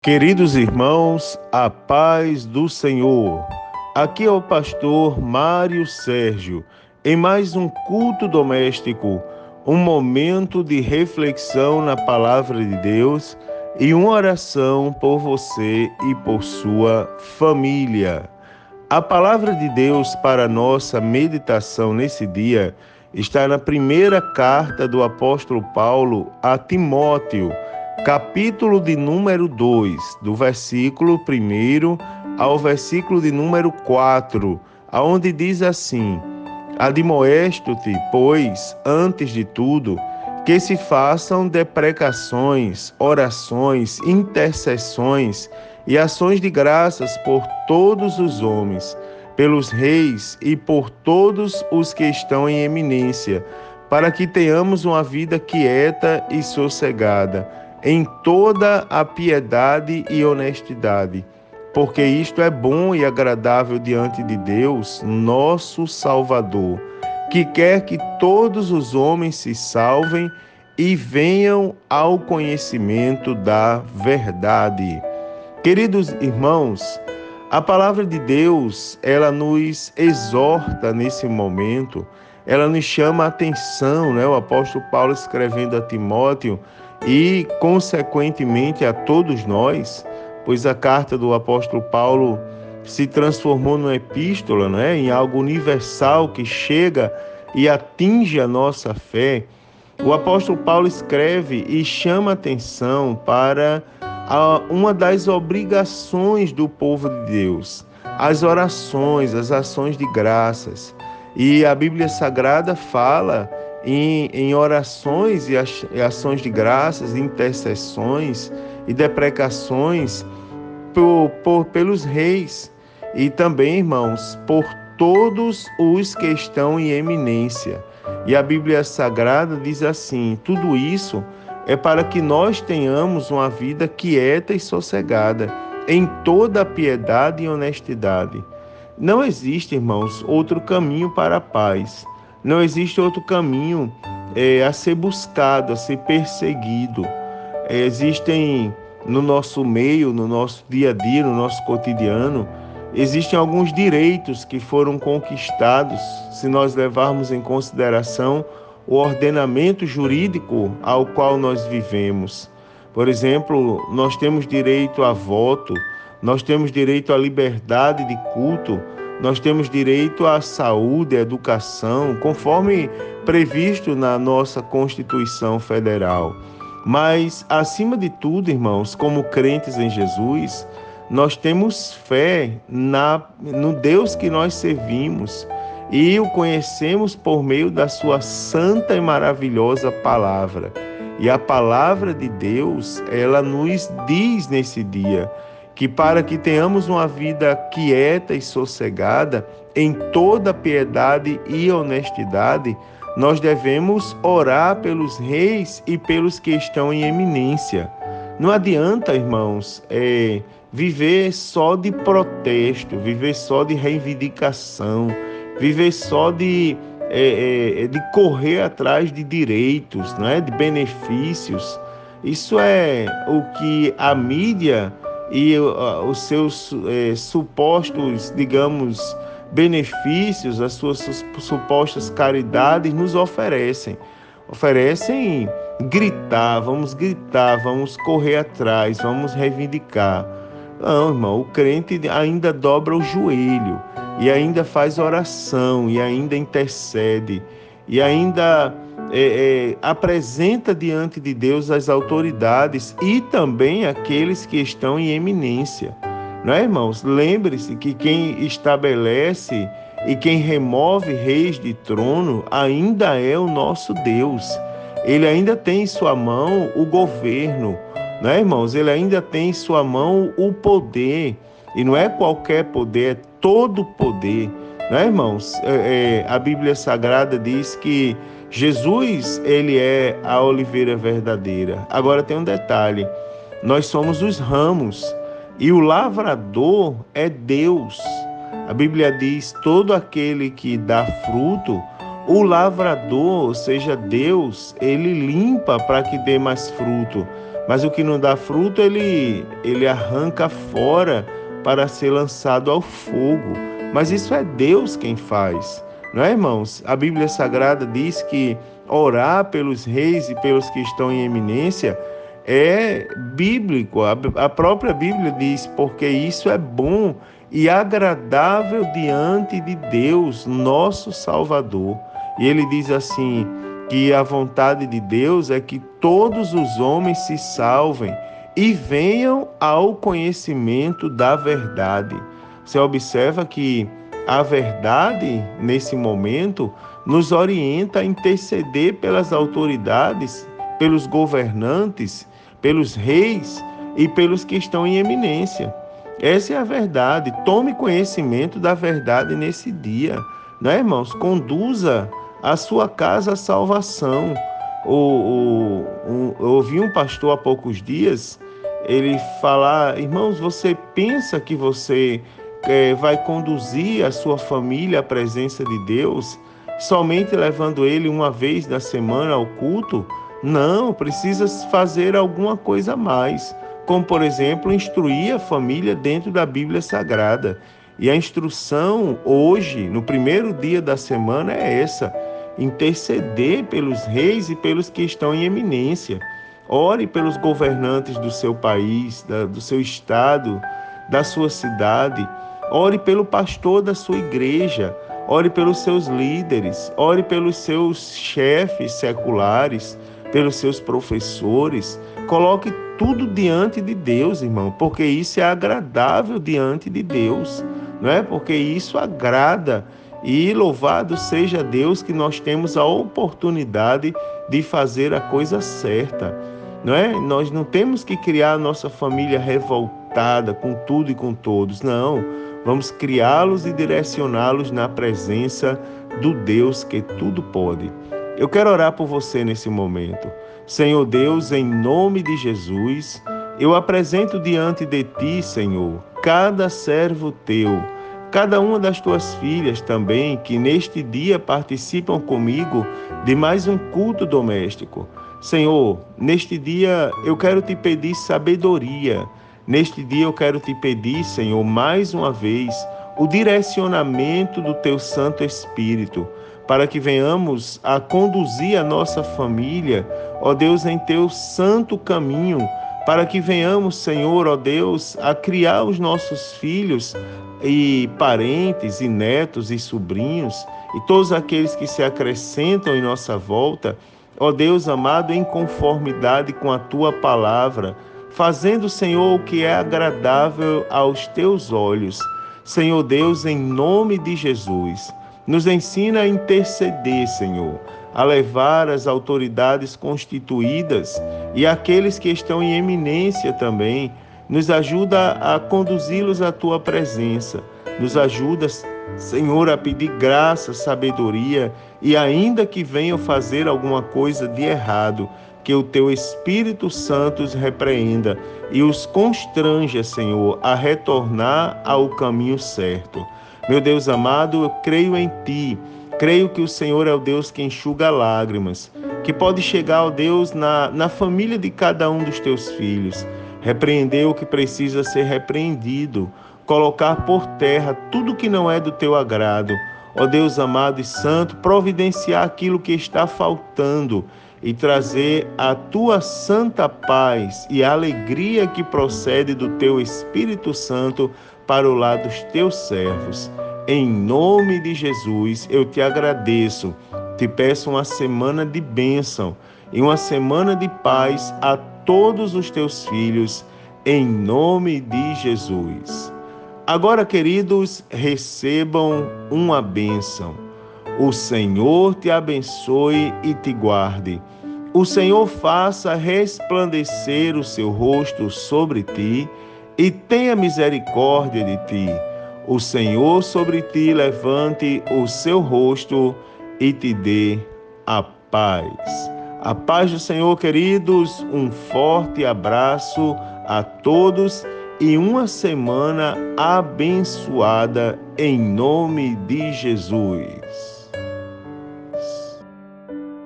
Queridos irmãos, a paz do Senhor. Aqui é o pastor Mário Sérgio, em mais um culto doméstico, um momento de reflexão na palavra de Deus e uma oração por você e por sua família. A palavra de Deus para nossa meditação nesse dia está na primeira carta do apóstolo Paulo a Timóteo, capítulo de número 2, do versículo 1 ao versículo de número 4, aonde diz assim: Admoesto-te, pois, antes de tudo, que se façam deprecações, orações, intercessões e ações de graças por todos os homens, pelos reis e por todos os que estão em eminência, para que tenhamos uma vida quieta e sossegada, em toda a piedade e honestidade, porque isto é bom e agradável diante de Deus, nosso Salvador, que quer que todos os homens se salvem e venham ao conhecimento da verdade. Queridos irmãos, a palavra de Deus, ela nos exorta nesse momento, ela nos chama a atenção, né? O apóstolo Paulo escrevendo a Timóteo e, consequentemente, a todos nós, pois a carta do apóstolo Paulo se transformou numa epístola, né? Em algo universal que chega e atinge a nossa fé. O apóstolo Paulo escreve e chama a atenção para uma das obrigações do povo de Deus, as orações, as ações de graças. E a Bíblia Sagrada fala em orações e ações de graças, intercessões e deprecações pelos reis e também, irmãos, por todos os que estão em eminência. E a Bíblia Sagrada diz assim: tudo isso é para que nós tenhamos uma vida quieta e sossegada, em toda a piedade e honestidade. Não existe, irmãos, outro caminho para a paz. Não existe outro caminho a ser buscado, a ser perseguido. Existem no nosso meio, no nosso dia a dia, no nosso cotidiano, existem alguns direitos que foram conquistados, se nós levarmos em consideração o ordenamento jurídico ao qual nós vivemos. Por exemplo, nós temos direito a voto, nós temos direito à liberdade de culto, nós temos direito à saúde, à educação, conforme previsto na nossa Constituição Federal. Mas, acima de tudo, irmãos, como crentes em Jesus, nós temos fé no Deus que nós servimos e o conhecemos por meio da sua santa e maravilhosa palavra. E a palavra de Deus, ela nos diz nesse dia que para que tenhamos uma vida quieta e sossegada, em toda piedade e honestidade, nós devemos orar pelos reis e pelos que estão em eminência. Não adianta, irmãos, viver só de protesto, viver só de reivindicação, viver só de correr atrás de direitos, né, de benefícios. Isso é o que a mídia e os seus supostos, digamos, benefícios, as suas supostas caridades nos oferecem. Oferecem gritar, vamos correr atrás, vamos reivindicar. Não, irmão, o crente ainda dobra o joelho e ainda faz oração e ainda intercede e ainda apresenta diante de Deus as autoridades e também aqueles que estão em eminência. Não é, irmãos? Lembre-se que quem estabelece e quem remove reis de trono ainda é o nosso Deus. Ele ainda tem em sua mão o governo, não é, irmãos? Ele ainda tem em sua mão o poder. E não é qualquer poder, é todo poder. Não é, irmãos? A Bíblia Sagrada diz que Jesus, ele é a oliveira verdadeira. Agora tem um detalhe: nós somos os ramos e o lavrador é Deus. A Bíblia diz: todo aquele que dá fruto, o lavrador, ou seja, Deus, ele limpa para que dê mais fruto. mas o que não dá fruto ele arranca fora para ser lançado ao fogo. Mas isso é Deus quem faz, não é, irmãos? A Bíblia Sagrada diz que orar pelos reis e pelos que estão em eminência é bíblico. A própria Bíblia diz, porque isso é bom e agradável diante de Deus, nosso Salvador. E ele diz assim, que a vontade de Deus é que todos os homens se salvem e venham ao conhecimento da verdade. Você observa que a verdade, nesse momento, nos orienta a interceder pelas autoridades, pelos governantes, pelos reis e pelos que estão em eminência. Essa é a verdade. Tome conhecimento da verdade nesse dia, né, irmãos? Conduza a sua casa à salvação. Eu ouvi um pastor há poucos dias, ele falar, irmãos, você pensa que você vai conduzir a sua família à presença de Deus somente levando ele uma vez na semana ao culto? Não, precisa fazer alguma coisa a mais, como por exemplo, instruir a família dentro da Bíblia Sagrada. E a instrução hoje, no primeiro dia da semana, é essa: interceder pelos reis e pelos que estão em eminência. Ore pelos governantes do seu país, do seu estado, da sua cidade. Ore pelo pastor da sua igreja. Ore pelos seus líderes. Ore pelos seus chefes seculares, pelos seus professores. Coloque tudo diante de Deus, irmão, porque isso é agradável diante de Deus, não é? Porque isso agrada. E louvado seja Deus que nós temos a oportunidade de fazer a coisa certa, não é? Nós não temos que criar a nossa família revoltada com tudo e com todos, não. Vamos criá-los e direcioná-los na presença do Deus que tudo pode. Eu quero orar por você nesse momento. Senhor Deus, em nome de Jesus, eu apresento diante de Ti, Senhor, cada servo Teu, cada uma das Tuas filhas também, que neste dia participam comigo de mais um culto doméstico. Senhor, neste dia eu quero Te pedir sabedoria. Neste dia eu quero Te pedir, Senhor, mais uma vez, o direcionamento do Teu Santo Espírito, para que venhamos a conduzir a nossa família, ó Deus, em Teu santo caminho, para que venhamos, Senhor, ó Deus, a criar os nossos filhos e parentes e netos e sobrinhos e todos aqueles que se acrescentam em nossa volta, ó Deus amado, em conformidade com a Tua palavra, fazendo, Senhor, o que é agradável aos Teus olhos. Senhor Deus, em nome de Jesus, nos ensina a interceder, Senhor, a levar as autoridades constituídas e aqueles que estão em eminência também. Nos ajuda a conduzi-los à Tua presença. Nos ajuda, Senhor, a pedir graça, sabedoria e ainda que venham fazer alguma coisa de errado, que o Teu Espírito Santo os repreenda e os constranja, Senhor, a retornar ao caminho certo. Meu Deus amado, eu creio em Ti. Creio que o Senhor é o Deus que enxuga lágrimas, que pode chegar, ó Deus, na família de cada um dos Teus filhos, repreender o que precisa ser repreendido, colocar por terra tudo que não é do Teu agrado. Ó Deus amado e santo, providenciar aquilo que está faltando e trazer a Tua santa paz e a alegria que procede do Teu Espírito Santo para o lado dos Teus servos. Em nome de Jesus, eu Te agradeço, te peço uma semana de bênção e uma semana de paz a todos os Teus filhos, em nome de Jesus. Agora, queridos, recebam uma bênção. O Senhor te abençoe e te guarde. O Senhor faça resplandecer o seu rosto sobre ti e tenha misericórdia de ti. O Senhor sobre ti levante o seu rosto e te dê a paz. A paz do Senhor, queridos, um forte abraço a todos e uma semana abençoada em nome de Jesus.